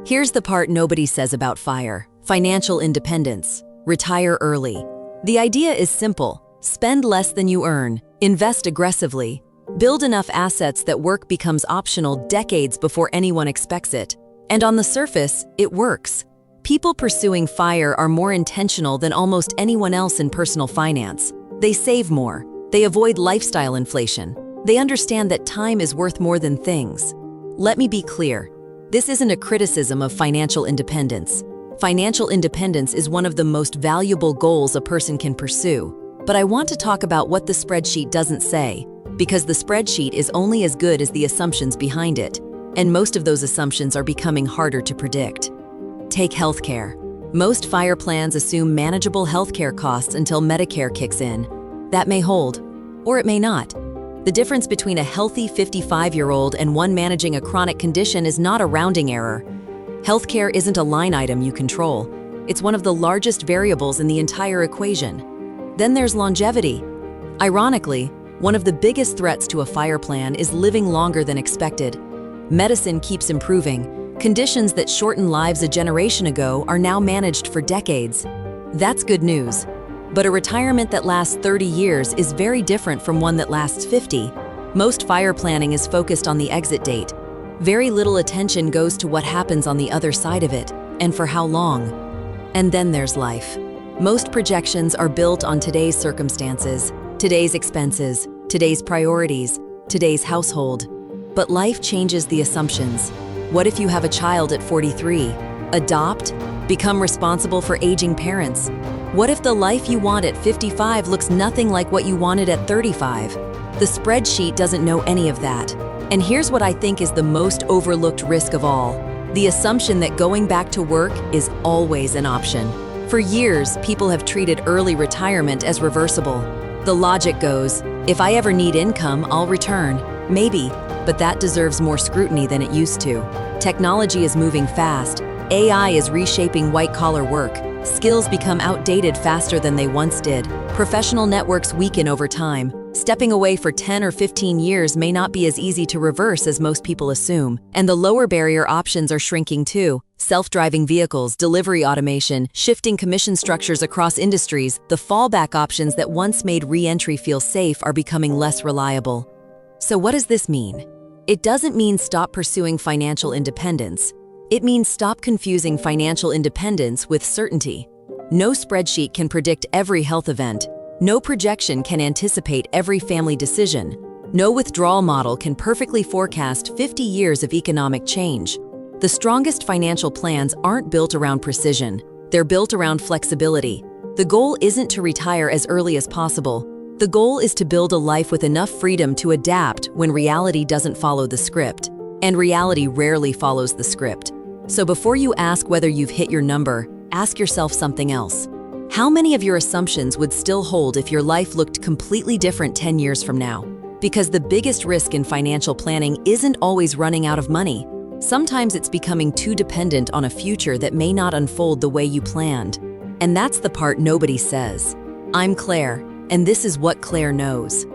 Here's the part nobody says about FIRE: financial independence. Retire early. The idea is simple. Spend less than you earn, invest aggressively, build enough assets that work becomes optional decades before anyone expects it. And on the surface, it works. People pursuing FIRE are more intentional than almost anyone else in personal finance. They save more. They avoid lifestyle inflation. They understand that time is worth more than things. Let me be clear. This isn't a criticism of financial independence. Financial independence is one of the most valuable goals a person can pursue. But I want to talk about what the spreadsheet doesn't say, because the spreadsheet is only as good as the assumptions behind it, and most of those assumptions are becoming harder to predict. Take healthcare. Most FIRE plans assume manageable healthcare costs until Medicare kicks in. That may hold, or it may not. The difference between a healthy 55-year-old and one managing a chronic condition is not a rounding error. Healthcare isn't a line item you control. It's one of the largest variables in the entire equation. Then there's longevity. Ironically, one of the biggest threats to a FIRE plan is living longer than expected. Medicine keeps improving. Conditions that shortened lives a generation ago are now managed for decades. That's good news. But a retirement that lasts 30 years is very different from one that lasts 50. Most FIRE planning is focused on the exit date. Very little attention goes to what happens on the other side of it, and for how long. And then there's life. Most projections are built on today's circumstances, today's expenses, today's priorities, today's household. But life changes the assumptions. What if you have a child at 43? Adopt? Become responsible for aging parents? What if the life you want at 55 looks nothing like what you wanted at 35? The spreadsheet doesn't know any of that. And here's what I think is the most overlooked risk of all: the assumption that going back to work is always an option. For years, people have treated early retirement as reversible. The logic goes, if I ever need income, I'll return. Maybe, but that deserves more scrutiny than it used to. Technology is moving fast. AI is reshaping white-collar work. Skills become outdated faster than they once did. Professional networks weaken over time. Stepping away for 10 or 15 years may not be as easy to reverse as most people assume. And the lower barrier options are shrinking too. Self-driving vehicles, delivery automation, shifting commission structures across industries, the fallback options that once made re-entry feel safe are becoming less reliable. So what does this mean? It doesn't mean stop pursuing financial independence. It means stop confusing financial independence with certainty. No spreadsheet can predict every health event. No projection can anticipate every family decision. No withdrawal model can perfectly forecast 50 years of economic change. The strongest financial plans aren't built around precision. They're built around flexibility. The goal isn't to retire as early as possible. The goal is to build a life with enough freedom to adapt when reality doesn't follow the script. And reality rarely follows the script. So before you ask whether you've hit your number, ask yourself something else. How many of your assumptions would still hold if your life looked completely different 10 years from now? Because the biggest risk in financial planning isn't always running out of money. Sometimes it's becoming too dependent on a future that may not unfold the way you planned. And that's the part nobody says. I'm Claire, and this is what Claire knows.